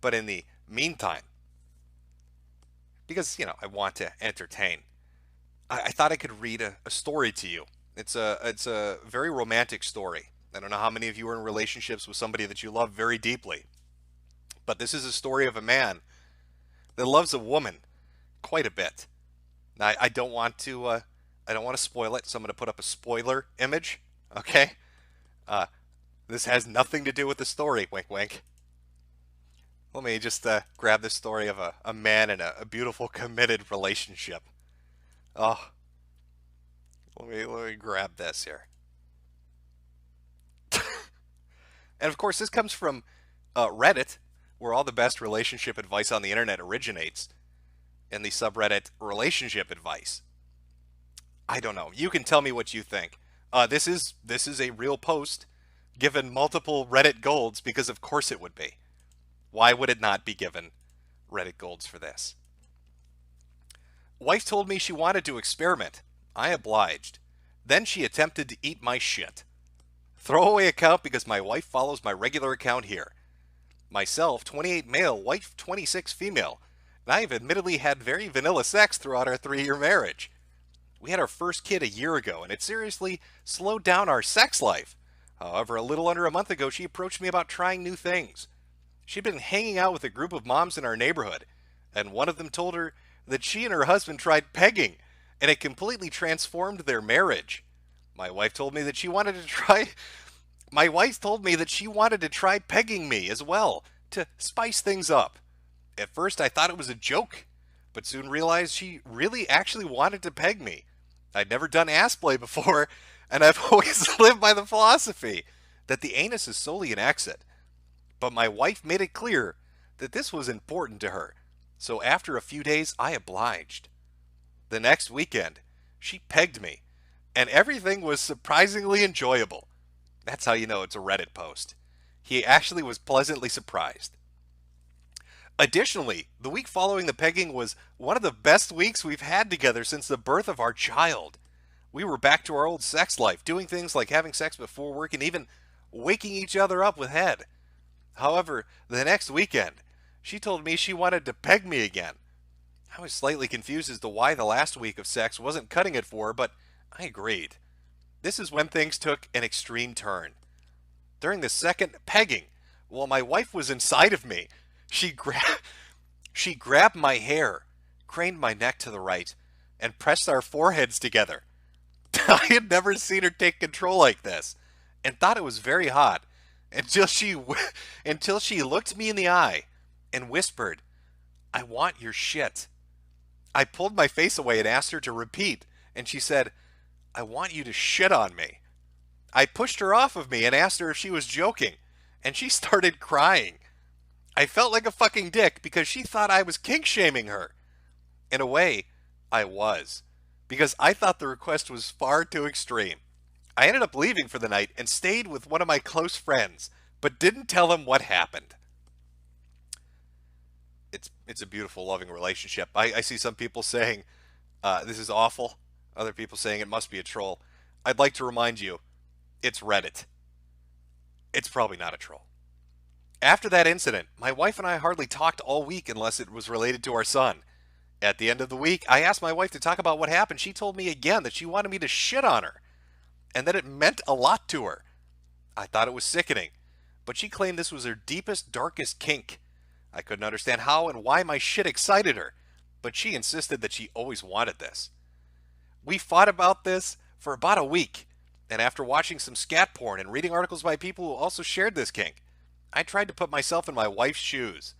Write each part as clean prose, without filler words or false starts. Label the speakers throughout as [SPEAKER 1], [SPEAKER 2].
[SPEAKER 1] But in the meantime, because, I want to entertain, I thought I could read a story to you. It's a very romantic story. I don't know how many of you are in relationships with somebody that you love very deeply, but this is a story of a man that loves a woman quite a bit. Now, I don't want to spoil it, so I'm going to put up a spoiler image. Okay, uh, this has nothing to do with the story. Wink, wink. Let me just grab this story of a man in a beautiful committed relationship. Oh, let me grab this here. And of course, this comes from Reddit, where all the best relationship advice on the internet originates, in the subreddit relationship advice. I don't know. You can tell me what you think. This is a real post given multiple Reddit golds, because of course it would be. Why would it not be given Reddit golds for this? Wife told me she wanted to experiment. I obliged. Then she attempted to eat my shit. Throwaway account because my wife follows my regular account here. Myself, 28 male, wife 26 female, and I have admittedly had very vanilla sex throughout our 3-year marriage. We had our first kid a year ago, and it seriously slowed down our sex life. However, a little under a month ago, she approached me about trying new things. She'd been hanging out with a group of moms in our neighborhood, and one of them told her that she and her husband tried pegging, and it completely transformed their marriage. My wife told me that she wanted to try pegging me as well, to spice things up. At first I thought it was a joke, but soon realized she really actually wanted to peg me. I'd never done ass play before, and I've always lived by the philosophy that the anus is solely an exit. But my wife made it clear that this was important to her, so after a few days I obliged. The next weekend, she pegged me, and everything was surprisingly enjoyable. That's how you know it's a Reddit post. He actually was pleasantly surprised. Additionally, the week following the pegging was one of the best weeks we've had together since the birth of our child. We were back to our old sex life, doing things like having sex before work and even waking each other up with head. However, the next weekend, she told me she wanted to peg me again. I was slightly confused as to why the last week of sex wasn't cutting it for her, but I agreed. This is when things took an extreme turn. During the second pegging, while my wife was inside of me, she grabbed my hair, craned my neck to the right, and pressed our foreheads together. I had never seen her take control like this, and thought it was very hot, until she looked me in the eye and whispered, "I want your shit." I pulled my face away and asked her to repeat, and she said, "I want you to shit on me." I pushed her off of me and asked her if she was joking, and she started crying. I felt like a fucking dick because she thought I was kink-shaming her. In a way, I was, because I thought the request was far too extreme. I ended up leaving for the night and stayed with one of my close friends, but didn't tell him what happened. It's a beautiful, loving relationship. I see some people saying, this is awful. Other people saying it must be a troll. I'd like to remind you, it's Reddit. It's probably not a troll. After that incident, my wife and I hardly talked all week unless it was related to our son. At the end of the week, I asked my wife to talk about what happened. She told me again that she wanted me to shit on her, and that it meant a lot to her. I thought it was sickening, but she claimed this was her deepest, darkest kink. I couldn't understand how and why my shit excited her, but she insisted that she always wanted this. We fought about this for about a week, and after watching some scat porn and reading articles by people who also shared this kink, I tried to put myself in my wife's shoes.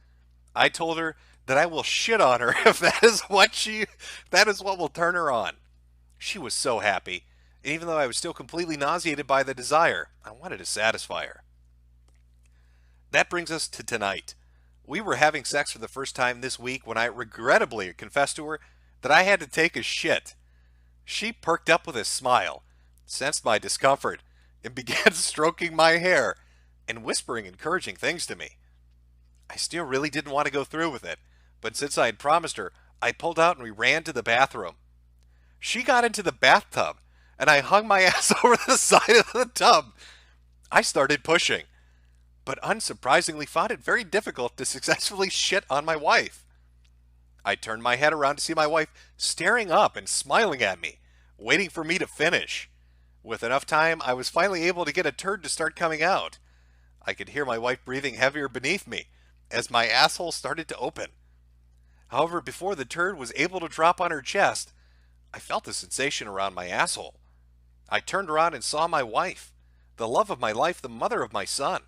[SPEAKER 1] I told her that I will shit on her if that is what will turn her on. She was so happy, and even though I was still completely nauseated by the desire, I wanted to satisfy her. That brings us to tonight. We were having sex for the first time this week when I regrettably confessed to her that I had to take a shit. She perked up with a smile, sensed my discomfort, and began stroking my hair and whispering encouraging things to me. I still really didn't want to go through with it, but since I had promised her, I pulled out and we ran to the bathroom. She got into the bathtub, and I hung my ass over the side of the tub. I started pushing. but unsurprisingly found it very difficult to successfully shit on my wife. I turned my head around to see my wife staring up and smiling at me, waiting for me to finish. With enough time, I was finally able to get a turd to start coming out. I could hear my wife breathing heavier beneath me as my asshole started to open. However, before the turd was able to drop on her chest, I felt a sensation around my asshole. I turned around and saw my wife, the love of my life, the mother of my son,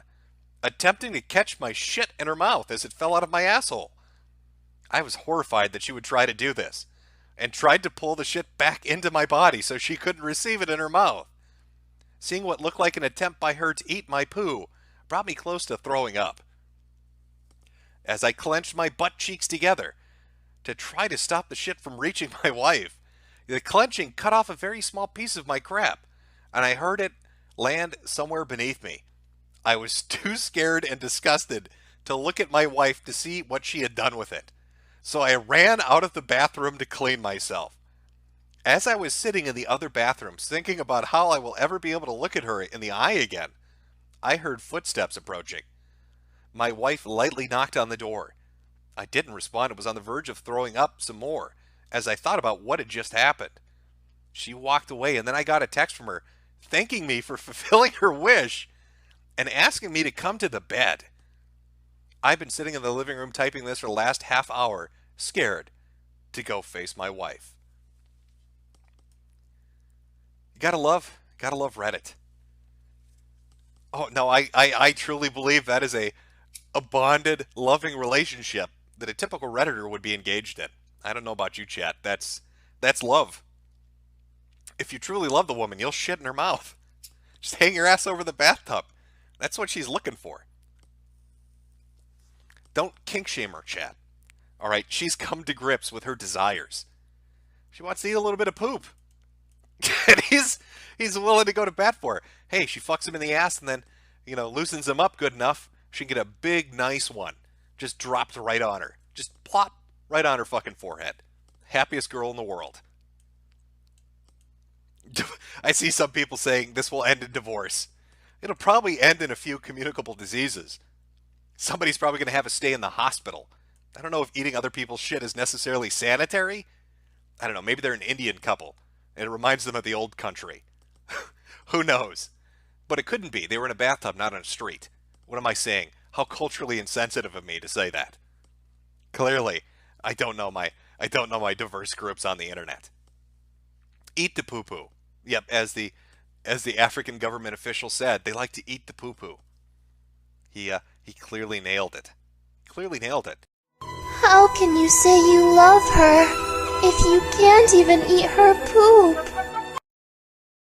[SPEAKER 1] attempting to catch my shit in her mouth as it fell out of my asshole. I was horrified that she would try to do this, and tried to pull the shit back into my body so she couldn't receive it in her mouth. Seeing what looked like an attempt by her to eat my poo brought me close to throwing up. As I clenched my butt cheeks together to try to stop the shit from reaching my wife, the clenching cut off a very small piece of my crap, and I heard it land somewhere beneath me. I was too scared and disgusted to look at my wife to see what she had done with it, so I ran out of the bathroom to clean myself. As I was sitting in the other bathrooms thinking about how I will ever be able to look at her in the eye again, I heard footsteps approaching. My wife lightly knocked on the door. I didn't respond and was on the verge of throwing up some more as I thought about what had just happened. She walked away, and then I got a text from her thanking me for fulfilling her wish and asking me to come to the bed. I've been sitting in the living room typing this for the last half hour, scared to go face my wife. You gotta love Reddit. Oh no, I truly believe that is a bonded, loving relationship that a typical Redditor would be engaged in. I don't know about you, chat. That's love. If you truly love the woman, you'll shit in her mouth. Just hang your ass over the bathtub. That's what she's looking for. Don't kink shame her, chat. Alright, she's come to grips with her desires. She wants to eat a little bit of poop. And he's willing to go to bat for her. Hey, she fucks him in the ass and then, loosens him up good enough. She can get a big, nice one. Just dropped right on her. Just plop right on her fucking forehead. Happiest girl in the world. I see some people saying this will end in divorce. It'll probably end in a few communicable diseases. Somebody's probably going to have to stay in the hospital. I don't know if eating other people's shit is necessarily sanitary. I don't know. Maybe they're an Indian couple, and it reminds them of the old country. Who knows? But it couldn't be. They were in a bathtub, not on a street. What am I saying? How culturally insensitive of me to say that. Clearly, I don't know my diverse groups on the internet. Eat the poo-poo. Yep, as the African government official said, they like to eat the poo-poo. He clearly nailed it. Clearly nailed it.
[SPEAKER 2] How can you say you love her if you can't even eat her poop?